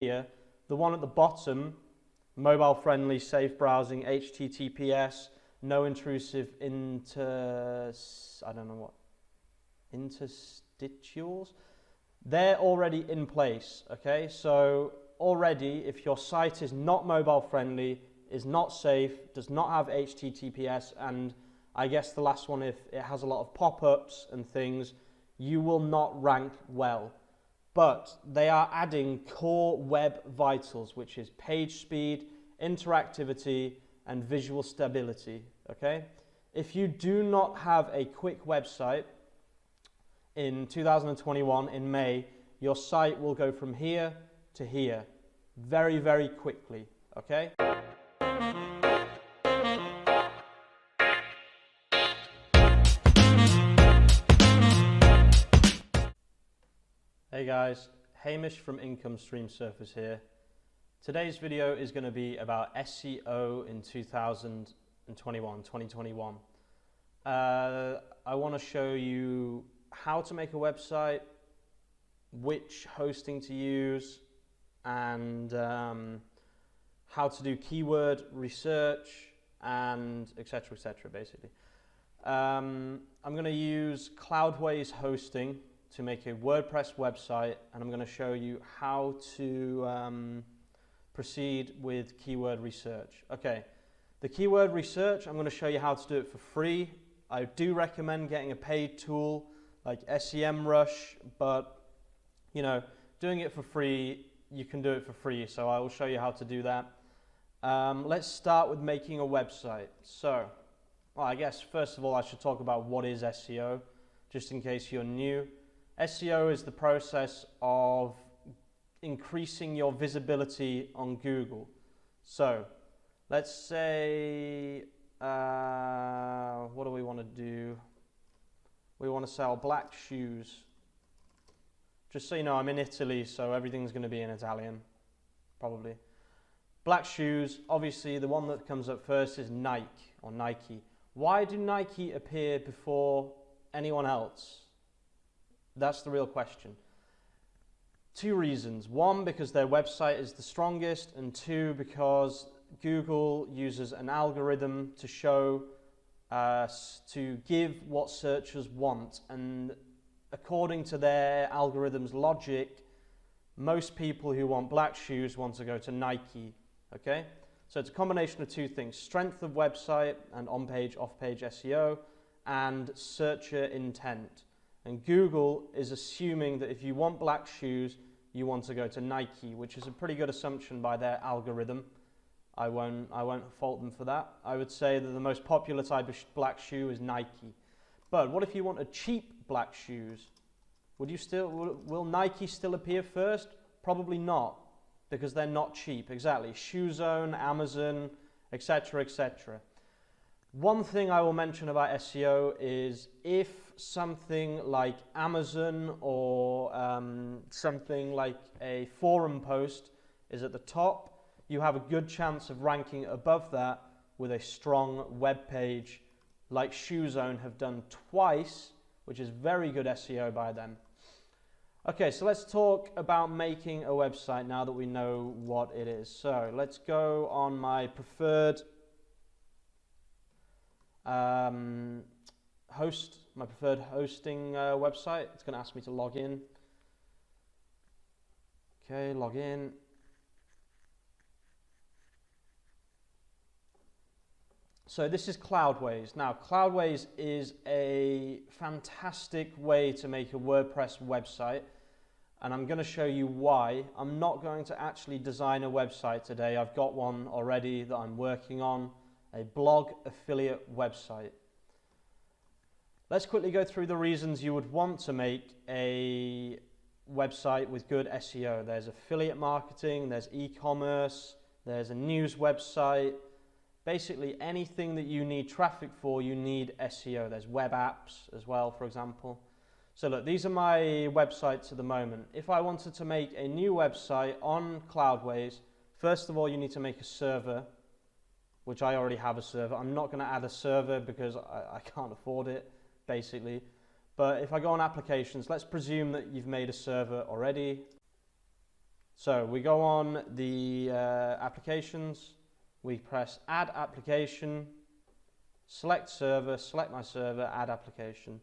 here. The one at the bottom, mobile friendly, safe browsing, HTTPS, no intrusive interstitials. They're already in place, okay? So already, if your site is not mobile friendly, is not safe, does not have HTTPS, and I guess the last one, if it has a lot of pop-ups and things, you will not rank well. But they are adding core web vitals, which is page speed, interactivity, and visual stability, okay? If you do not have a quick website in 2021, in May, your site will go from here to here very, very quickly, okay? Hey guys, Hamish from Income Stream Surfers here. Today's video is going to be about SEO in 2021. I want to show you how to make a website, which hosting to use, and how to do keyword research, and etc. basically. I'm going to use Cloudways hosting to make a WordPress website, and I'm going to show you how to proceed with keyword research. Okay, the keyword research, I'm going to show you how to do it for free. I do recommend getting a paid tool like SEMrush, but you know, doing it for free, you can do it for free, so I will show you how to do that. Let's start with making a website. So, well, I guess first of all I should talk about what is SEO, just in case you're new. SEO is the process of increasing your visibility on Google. So let's say, what do we want to do? We want to sell black shoes. Just so you know, I'm in Italy, so everything's going to be in Italian, probably. Black shoes, obviously the one that comes up first is Nike or Nike. Why do Nike appear before anyone else? That's the real question. Two reasons. One, because their website is the strongest, and two, because Google uses an algorithm to show, to give what searchers want, and according to their algorithm's logic, most people who want black shoes want to go to Nike, okay? So it's a combination of two things: strength of website and on-page, off-page SEO, and searcher intent. And Google is assuming that if you want black shoes, you want to go to Nike, which is a pretty good assumption by their algorithm. I won't fault them for that. I would say that the most popular type of black shoe is Nike. But what if you want a cheap black shoes? Will Nike still appear first? Probably not, because they're not cheap. Exactly. ShoeZone, Amazon, etc., etc. One thing I will mention about SEO is if something like Amazon or something like a forum post is at the top, you have a good chance of ranking above that with a strong web page like ShoeZone have done twice, which is very good SEO by them. Okay, so let's talk about making a website now that we know what it is. So let's go on my preferred hosting website. It's going to ask me to log in. Okay, log in. So this is Cloudways. Now, Cloudways is a fantastic way to make a WordPress website, and I'm going to show you why. I'm not going to actually design a website today. I've got one already that I'm working on, a blog affiliate website. Let's quickly go through the reasons you would want to make a website with good SEO. There's affiliate marketing, there's e-commerce, there's a news website. Basically anything that you need traffic for, you need SEO. There's web apps as well, for example. So look, these are my websites at the moment. If I wanted to make a new website on Cloudways, first of all, you need to make a server, which I already have a server. I'm not going to add a server because I can't afford it, basically. But if I go on applications, let's presume that you've made a server already. So we go on the applications, we press add application, select server, select my server, add application.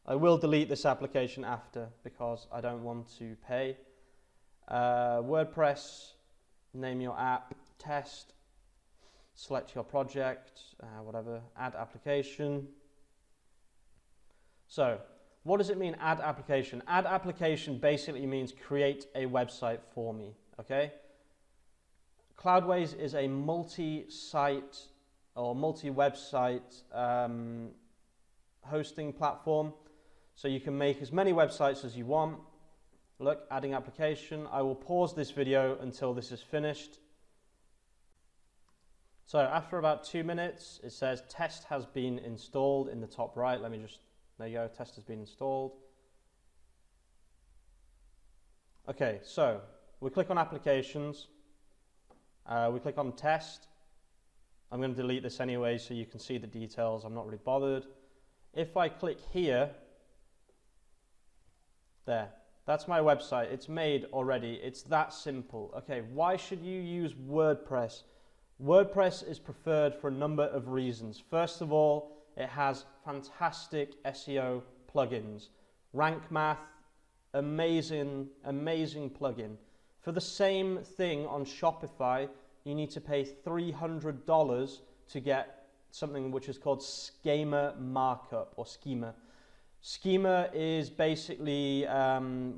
I will delete this application after because I don't want to pay. WordPress, name your app, test, select your project, whatever, add application. So, what does it mean, add application? Add application basically means create a website for me, okay? Cloudways is a multi-site or multi-website hosting platform, so you can make as many websites as you want. Look, adding application. I will pause this video until this is finished. So after about 2 minutes, it says test has been installed in the top right. Let me just, there you go, test has been installed. Okay, so we click on applications. We click on test. I'm going to delete this anyway so you can see the details. I'm not really bothered. If I click here, there. That's my website. It's made already. It's that simple. Okay, why should you use WordPress? WordPress is preferred for a number of reasons. First of all, it has fantastic SEO plugins. Rank Math, amazing plugin. For the same thing on Shopify, you need to pay $300 to get something which is called schema markup or schema. Schema is basically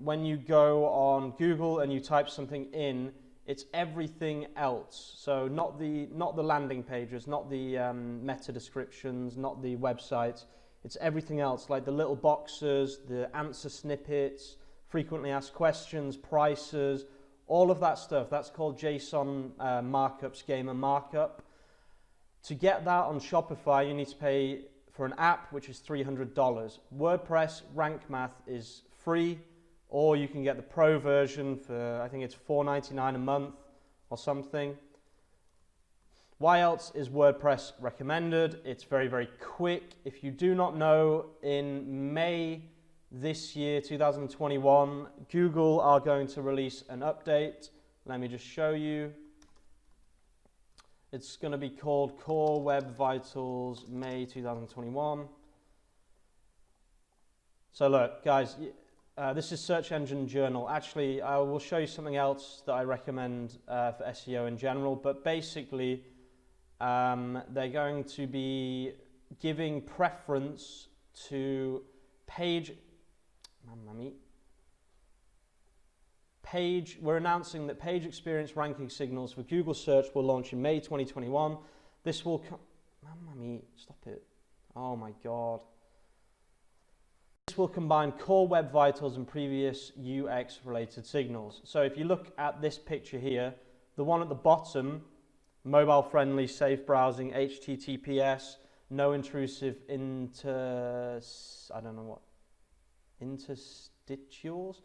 when you go on Google and you type something in, it's everything else. So not the landing pages, not the meta descriptions, not the websites. It's everything else, like the little boxes, the answer snippets, frequently asked questions, prices, all of that stuff. That's called JSON markup, schema markup. To get that on Shopify, you need to pay for an app, which is $300. WordPress Rank Math is free, or you can get the pro version for, I think it's $4.99 a month or something. Why else is WordPress recommended? It's very, very quick. If you do not know, in May this year, 2021, Google are going to release an update. Let me just show you. It's going to be called Core Web Vitals May 2021. So look, guys, this is Search Engine Journal. Actually, I will show you something else that I recommend for SEO in general, but basically they're going to be giving preference to we're announcing that page experience ranking signals for Google search will launch in May 2021. This will stop it. Oh my God. This will combine core web vitals and previous UX related signals. So if you look at this picture here, the one at the bottom, mobile friendly, safe browsing, HTTPS, no intrusive interstitials.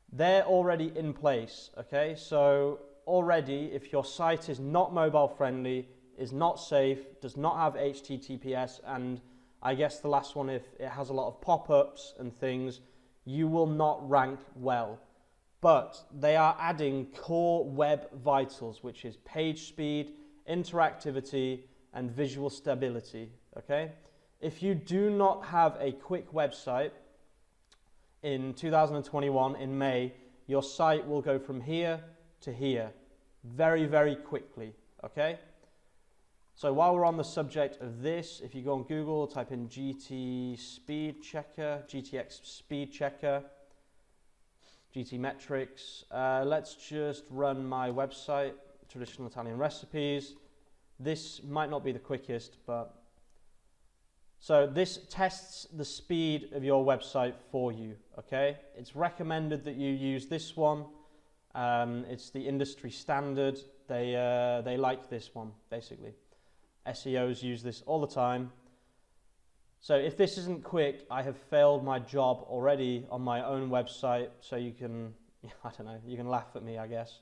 They're already in place, okay? So already, if your site is not mobile friendly, is not safe, does not have HTTPS, and I guess the last one, if it has a lot of pop-ups and things, you will not rank well. But they are adding core web vitals, which is page speed, interactivity, and visual stability, okay? If you do not have a quick website, in 2021, in May, your site will go from here to here very, very quickly, okay? So while we're on the subject of this, if you go on Google, type in GTX Speed Checker, GT Metrics. Let's just run my website, Traditional Italian Recipes. This might not be the quickest, but so this tests the speed of your website for you, okay? It's recommended that you use this one. It's the industry standard. They like this one, basically. SEOs use this all the time. So if this isn't quick, I have failed my job already on my own website, so you can, I don't know, you can laugh at me, I guess.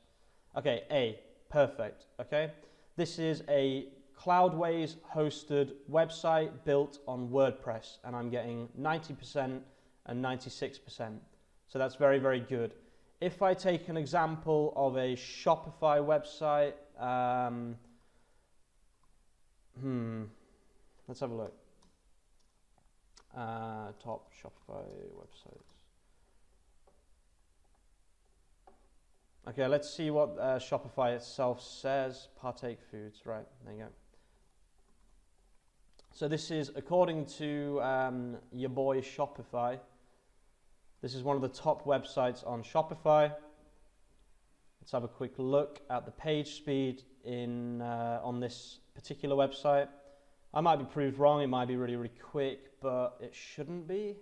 Okay, perfect, okay? This is a Cloudways hosted website built on WordPress, and I'm getting 90% and 96%. So that's very, very good. if I take an example of a Shopify website, let's have a look. Top Shopify websites. Okay, let's see what Shopify itself says. Partake Foods, right, there you go. So this is according to your boy Shopify. This is one of the top websites on Shopify. Let's have a quick look at the page speed on this particular website. I might be proved wrong, it might be really, really quick, but it shouldn't be.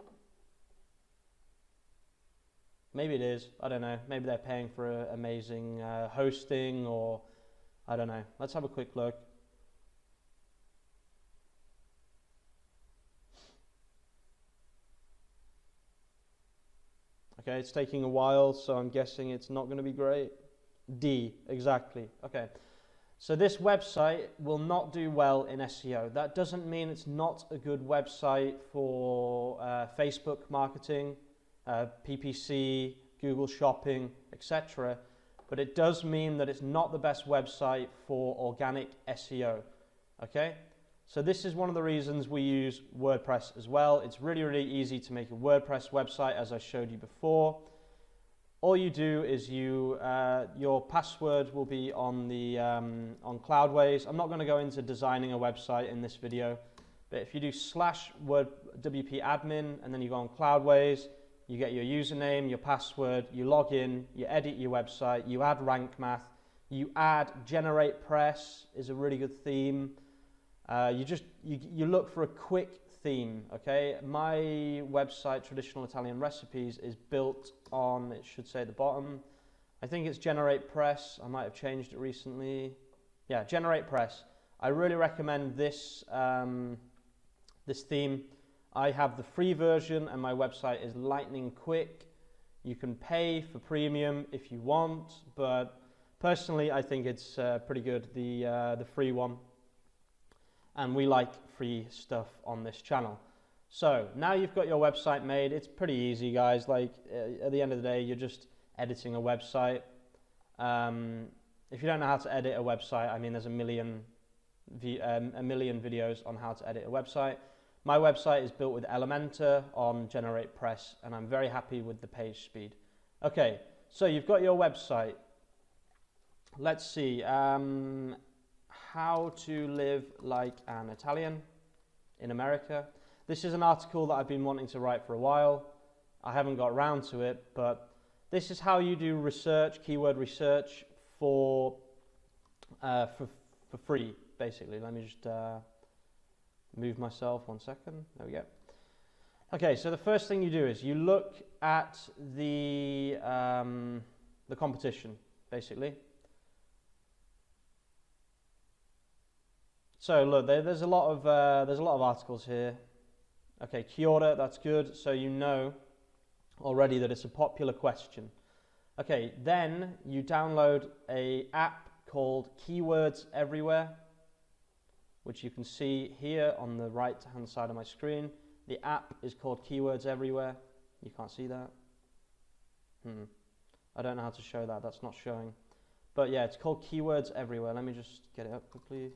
Maybe it is, I don't know. Maybe they're paying for amazing hosting, or I don't know. Let's have a quick look. Okay, it's taking a while, so I'm guessing it's not going to be great. D, exactly. Okay, so this website will not do well in SEO. That doesn't mean it's not a good website for Facebook marketing, PPC, Google Shopping, etc. But it does mean that it's not the best website for organic SEO. Okay? So this is one of the reasons we use WordPress as well. It's really, really easy to make a WordPress website, as I showed you before. All you do is your password will be on the on Cloudways. I'm not going to go into designing a website in this video, but if you do /wp admin and then you go on Cloudways, you get your username, your password, you log in, you edit your website, you add rank math, you add generate press is a really good theme. You look for a quick theme, okay? My website, Traditional Italian Recipes, is built on, it should say at the bottom, I think it's Generate Press. I might have changed it recently. Yeah, Generate Press. I really recommend this, this theme. I have the free version and my website is lightning quick. You can pay for premium if you want, but personally I think it's pretty good, the free one. And we like free stuff on this channel. So now you've got your website made. It's pretty easy, guys. Like at the end of the day, you're just editing a website. If you don't know how to edit a website, I mean, there's a million videos on how to edit a website. My website is built with Elementor on Generate Press, and I'm very happy with the page speed. Okay, so you've got your website. Let's see. How to live like an Italian in America. This is an article that I've been wanting to write for a while. I haven't got around to it, but this is how you do research, keyword research for free, basically. Let me just move myself 1 second. There we go. Okay, so the first thing you do is you look at the competition, basically. So look, there's a lot of articles here. Okay, Kia ora, that's good. So you know already that it's a popular question. Okay, then you download an app called Keywords Everywhere, which you can see here on the right-hand side of my screen. The app is called Keywords Everywhere. You can't see that. I don't know how to show that. That's not showing. But yeah, it's called Keywords Everywhere. Let me just get it up quickly.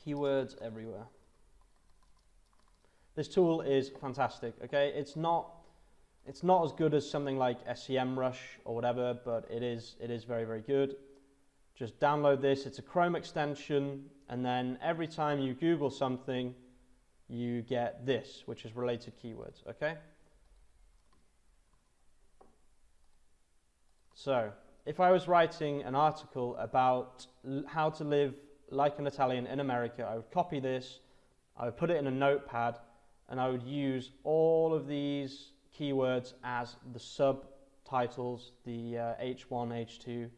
Keywords Everywhere. This tool is fantastic, okay? It's not as good as something like SEMrush or whatever, but it is very, very good. Just download this. It's a Chrome extension, and then every time you Google something, you get this, which is related keywords, okay? So, if I was writing an article about how to live like an Italian in America, I would copy this, I would put it in a notepad, and I would use all of these keywords as the subtitles, the H2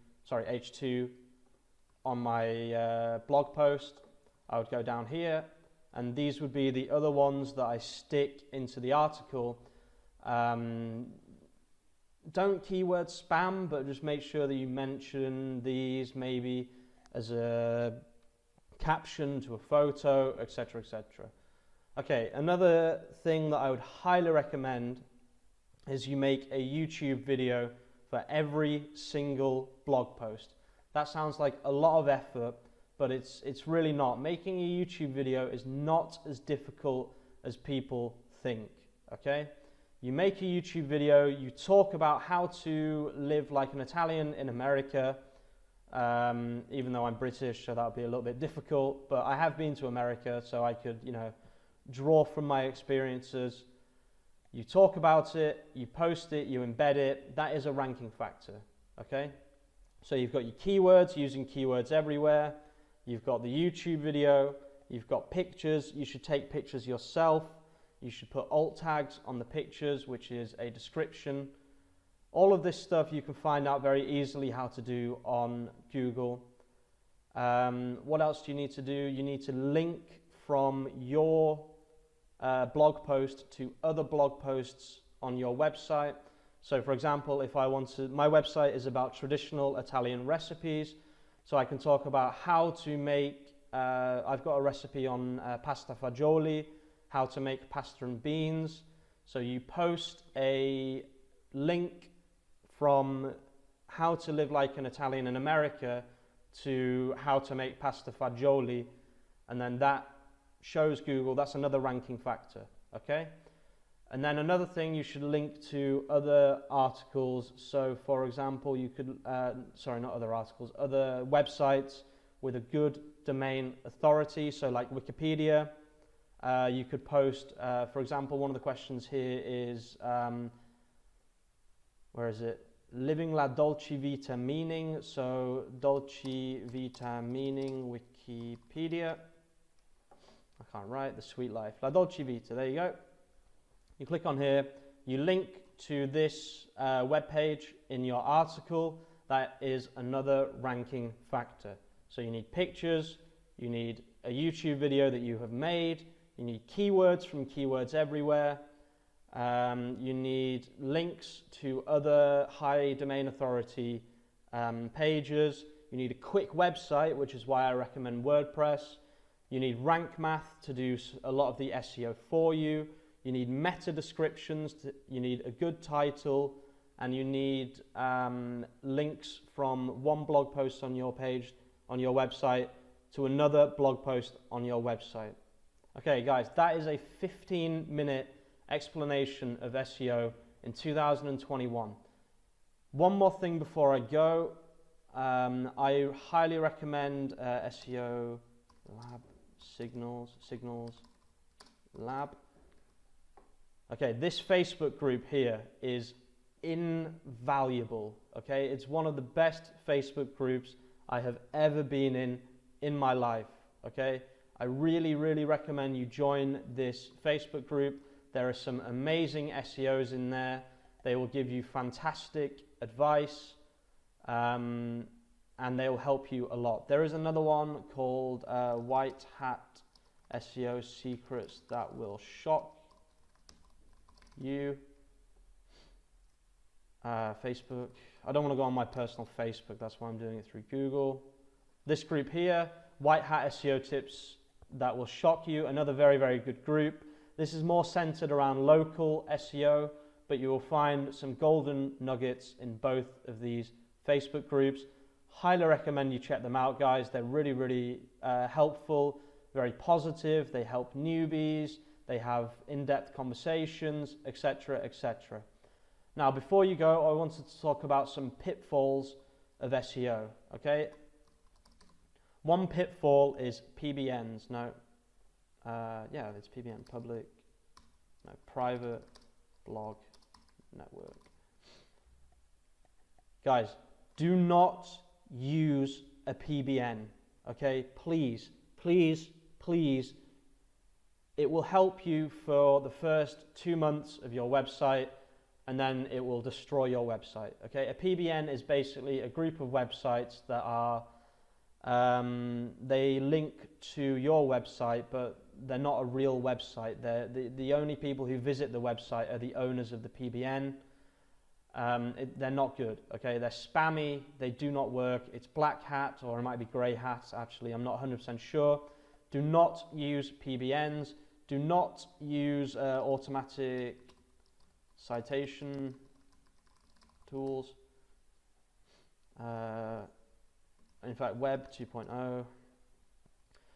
on my blog post. I would go down here, and these would be the other ones that I stick into the article. Don't keyword spam, but just make sure that you mention these maybe as a caption to a photo, etc., etc. Okay, another thing that I would highly recommend is you make a YouTube video for every single blog post. That sounds like a lot of effort, but it's really not. Making a YouTube video is not as difficult as people think, okay? You make a YouTube video, you talk about how to live like an Italian in America, even though I'm British, so that would be a little bit difficult, but I have been to America, so I could, draw from my experiences. You talk about it, you post it, you embed it. That is a ranking factor, okay? So you've got your keywords, using keywords everywhere. You've got the YouTube video. You've got pictures. You should take pictures yourself. You should put alt tags on the pictures, which is a description. All of this stuff you can find out very easily how to do on Google. What else do you need to do? You need to link from your blog post to other blog posts on your website. So for example, if I want to, my website is about traditional Italian recipes, so I can talk about how to make, I've got a recipe on pasta fagioli, how to make pasta and beans. So you post a link from how to live like an Italian in America to how to make pasta fagioli, and then that shows Google. That's another ranking factor, okay? And then another thing, you should link to other articles. So for example, you could, sorry, not other articles, other websites with a good domain authority. So like Wikipedia, you could post, for example, one of the questions here is, where is it? Living la dolce vita meaning. So dolce vita meaning, Wikipedia. I can't write, the sweet life. La dolce vita, there you go. You click on here, you link to this web page in your article. That is another ranking factor. So you need pictures, you need a YouTube video that you have made, you need keywords from keywords everywhere, you need links to other high domain authority pages, you need a quick website, which is why I recommend WordPress. You need rank math to do a lot of the SEO for you. You need meta descriptions, you need a good title, and you need links from one blog post on your page, on your website, to another blog post on your website. Okay guys, that is a 15-minute explanation of SEO in 2021. One more thing before I go. I highly recommend SEO Lab. Signals Lab. Okay, this Facebook group here is invaluable. Okay, it's one of the best Facebook groups I have ever been in my life. Okay, I really recommend you join this Facebook group. There are some amazing SEOs in there. They will give you fantastic advice, and they will help you a lot. There is another one called White Hat SEO Secrets that will shock you. Facebook. I don't want to go on my personal Facebook, that's why I'm doing it through Google. This group here, White Hat SEO Tips that will shock you. Another very good group. This is more centered around local SEO, but you will find some golden nuggets in both of these Facebook groups. Highly recommend you check them out, guys. They're really helpful, very positive. They help newbies. They have in-depth conversations, etc., etc. Now, before you go, I wanted to talk about some pitfalls of SEO, okay? One pitfall is PBNs. No, yeah, it's PBN, public, no, private blog network. Guys, do not use a PBN, okay? Please. It will help you for the first 2 months of your website, and then it will destroy your website, okay? A PBN is basically a group of websites that are, they link to your website, but they're not a real website. They're the only people who visit the website are the owners of the PBN. they're not good, okay? They're spammy, they do not work. It's black hat, or it might be grey hat, actually, I'm not 100% sure. Do not use PBNs. Do not use automatic citation tools. In fact, Web 2.0.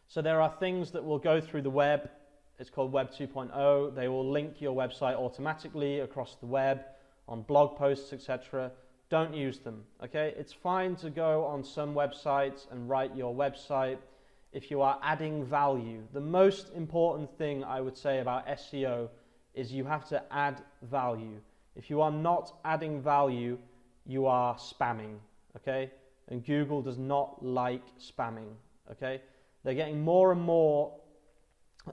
So there are things that will go through the web. It's called Web 2.0. They will link your website automatically across the web on blog posts, etc. Don't use them, okay? It's fine to go on some websites and write your website if you are adding value. The most important thing I would say about SEO is you have to add value. If you are not adding value, you are spamming, okay? And Google does not like spamming, okay? They're getting more and more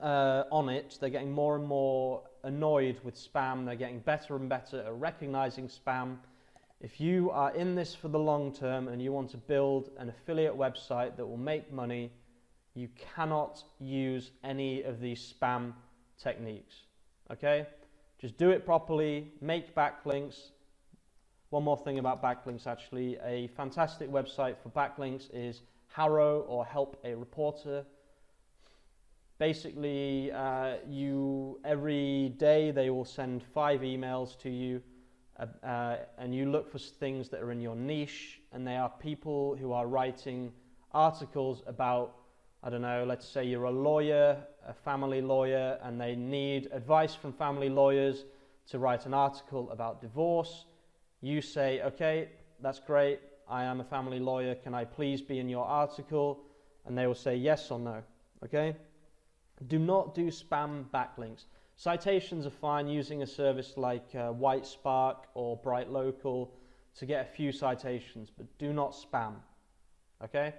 on it. They're getting more and more annoyed with spam. They're getting better and better at recognizing spam. If you are in this for the long term and you want to build an affiliate website that will make money, you cannot use any of these spam techniques, okay? Just do it properly, make backlinks. One more thing about backlinks, actually. A fantastic website for backlinks is Harrow, or Help a Reporter. Basically, every day they will send 5 emails to you, and you look for things that are in your niche, and they are people who are writing articles about, I don't know, let's say you're a lawyer, a family lawyer, and they need advice from family lawyers to write an article about divorce. You say, okay, that's great, I am a family lawyer, can I please be in your article? And they will say yes or no, okay? Do not do spam backlinks. Citations are fine using a service like WhiteSpark or Bright Local to get a few citations, but do not spam, okay?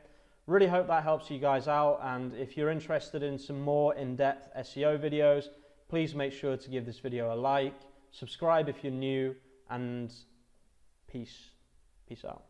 Really hope that helps you guys out, and if you're interested in some more in-depth SEO videos, please make sure to give this video a like, subscribe if you're new, and peace out.